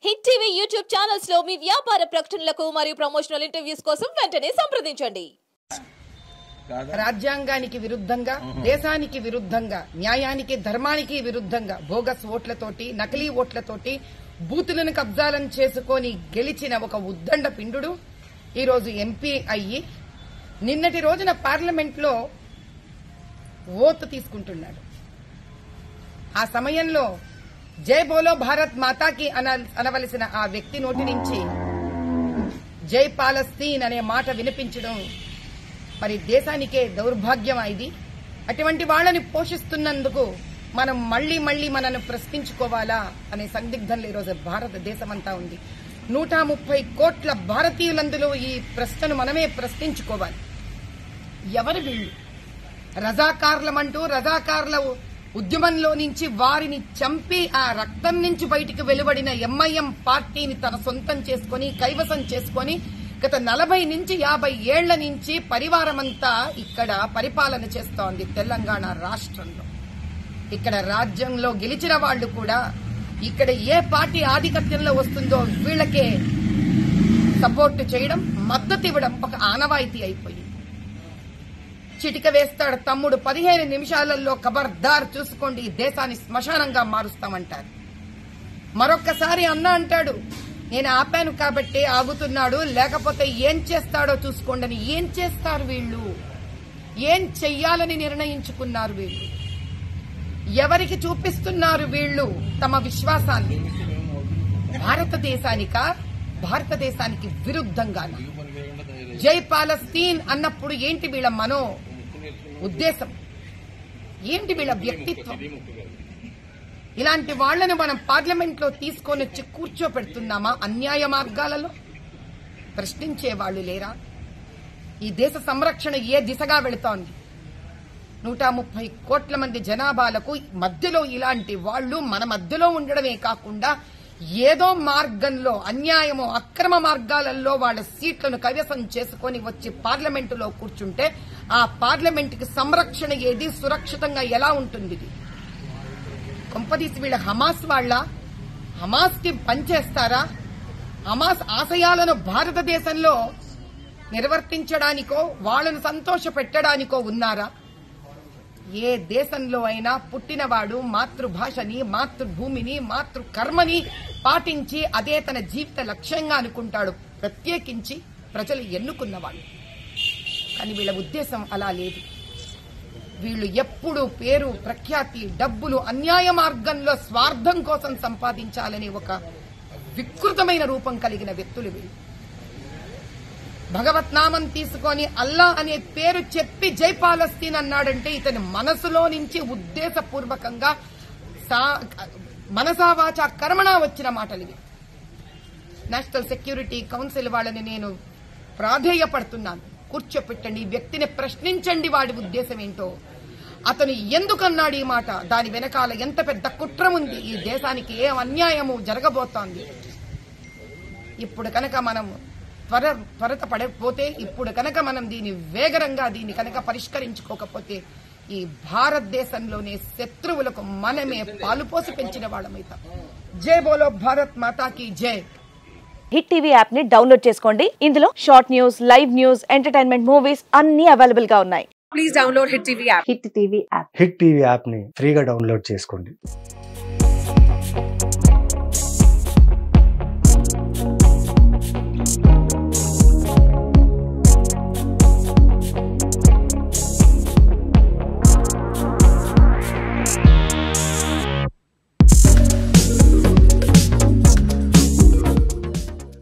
Hit TV YouTube channels లో మీ వ్యాపార ప్రకటనలకు మరియు ప్రమోషనల్ ఇంటర్వ్యూస్ కోసం వెంటనే సంప్రదించండి. రాజ్యాంగానికి విరుద్ధంగా, దేశానికి విరుద్ధంగా, న్యాయానికి ధర్మానికి విరుద్ధంగా బోగస్ ఓట్లతోటి, నకిలీ ఓట్లతోటి బూతులను కబ్జాలను చేసుకొని గెలిచిన ఒక ఉద్దండ పిండు ఈరోజు ఎంపీ అయ్యి నిన్నటి రోజున పార్లమెంట్ లో ఓటు తీసుకుంటున్నాడు. ఆ సమయంలో జై బోలో భారత్ మాతాకి అనవలసిన ఆ వ్యక్తి నోటి నుంచి జై పాలస్తీన్ అనే మాట వినిపించడం మరి దేశానికే దౌర్భాగ్యం. ఇది అటువంటి వాళ్ళని పోషిస్తున్నందుకు మనం మళ్లీ మనను ప్రశ్నించుకోవాలా అనే సందిగ్ధంలో ఈరోజు భారతదేశమంతా ఉంది. 130 కోట్ల భారతీయులందులో ఈ ప్రశ్నను మనమే ప్రశ్నించుకోవాలి. ఎవరు వీళ్ళు? రజాకార్లమంటూ రజాకార్ల ఉద్యమంలో నుంచి వారిని చంపి ఆ రక్తం నుంచి బయటికి వెలువడిన ఎంఐఎం పార్టీని తన సొంతం చేసుకుని కైవసం చేసుకుని గత 40 నుంచి 50 ఏళ్ల నుంచి పరివారమంతా ఇక్కడ పరిపాలన చేస్తోంది తెలంగాణ రాష్ట్రంలో. ఇక్కడ రాజ్యంలో గెలిచిన వాళ్లు కూడా ఇక్కడ ఏ పార్టీ ఆధిపత్యంలో వస్తుందో వీళ్లకే సపోర్ట్ చేయడం, మద్దతు ఇవ్వడం ఒక ఆనవాయితీ అయిపోయింది. చిటిక వేస్తాడు తమ్ముడు 15 నిమిషాలలో ఖబర్దార్ చూసుకోండి, ఈ దేశాన్ని శ్మశానంగా మారుస్తామంటారు. మరొక్కసారి అన్న అంటాడు, నేను ఆపాను కాబట్టి ఆగుతున్నాడు, లేకపోతే ఏం చేస్తాడో చూసుకోండి. ఏం చేస్తారు వీళ్ళు? ఏం చెయ్యాలని నిర్ణయించుకున్నారు వీళ్ళు? ఎవరికి చూపిస్తున్నారు వీళ్ళు తమ విశ్వాసాన్ని? భారతదేశానికి విరుద్ధంగా జై పాలస్తీన్ అన్నప్పుడు ఏంటి వీళ్ళ మనో ఉద్దేశం? ఏంటి వీళ్ళ వ్యక్తిత్వం? ఇలాంటి వాళ్లను మనం పార్లమెంట్ లో తీసుకొని వచ్చి కూర్చోపెడుతున్నామా? అన్యాయ మార్గాలలో ప్రశ్నించే వాళ్లు లేరా? ఈ దేశ సంరక్షణ ఏ దిశగా వెళుతోంది? 130 కోట్ల మంది జనాభాలకు మధ్యలో ఇలాంటి వాళ్లు మన మధ్యలో ఉండడమే కాకుండా ఏదో మార్గంలో అన్యాయమో అక్రమ మార్గాలలో వాళ్ళ సీట్లను కైవసం చేసుకుని వచ్చి పార్లమెంటులో కూర్చుంటే ఆ పార్లమెంటుకి సంరక్షణ ఏది? సురక్షితంగా ఎలా ఉంటుంది? కొంపదీసి వీళ్ళ హమాస్ వాళ్ళ హమాస్ కి పనిచేస్తారా? హమాస్ ఆశయాలను భారతదేశంలో నిర్వర్తించడానికో వాళ్ళను సంతోష పెట్టడానికో ఉన్నారా? ఏ దేశంలో అయినా పుట్టినవాడు మాతృభాషని, మాతృభూమిని, మాతృకర్మని పాటించి అదే తన జీవిత లక్ష్యంగా అనుకుంటాడు, ప్రత్యేకించి ప్రజలు ఎన్నుకున్నవాడు. కానీ వీళ్ళ ఉద్దేశం అలా లేదు. వీళ్ళు ఎప్పుడు పేరు, ప్రఖ్యాతి, డబ్బులు అన్యాయ మార్గంలో స్వార్థం కోసం సంపాదించాలనే ఒక వికృతమైన రూపం కలిగిన వ్యక్తులు వీళ్ళు. భగవత్ నామం తీసుకొని అల్లా అనే పేరు చెప్పి జై పాలస్తీన్ అన్నాడంటే ఇతని మనసులో నుంచి ఉద్దేశపూర్వకంగా మనసావాచ కర్మణ వచ్చిన మాటలు ఇవి. నేషనల్ సెక్యూరిటీ కౌన్సిల్ వాళ్ళని నేను ప్రాధేయపడుతున్నాను, కూర్చోపెట్టండి, ఈ వ్యక్తిని ప్రశ్నించండి, వాడి ఉద్దేశం ఏంటో, అతను ఎందుకన్నాడు ఈ మాట, దాని వెనకాల ఎంత పెద్ద కుట్ర ఉంది, ఈ దేశానికి ఏ అన్యాయము జరగబోతోంది. ఇప్పుడు కనుక మనం త్వరత పడకపోతే, ఇప్పుడు కనుక మనం దీన్ని కనుక పరిష్కరించుకోకపోతే ఈ భారతదేశంలోనే శత్రువులకు మనమే పాలుపోసి పెంచిన వాళ్ళమైతాం. జై బోలో భారత్ మాతాకి జై. హిట్ టీవీ యాప్ ని డౌన్లోడ్ చేసుకోండి. ఇందులో short news, live news, entertainment movies అన్ని అవైలబుల్ గా ఉన్నాయి. Please download hit TV app. Hit TV app ని ఫ్రీగా డౌన్లోడ్ చేసుకోండి.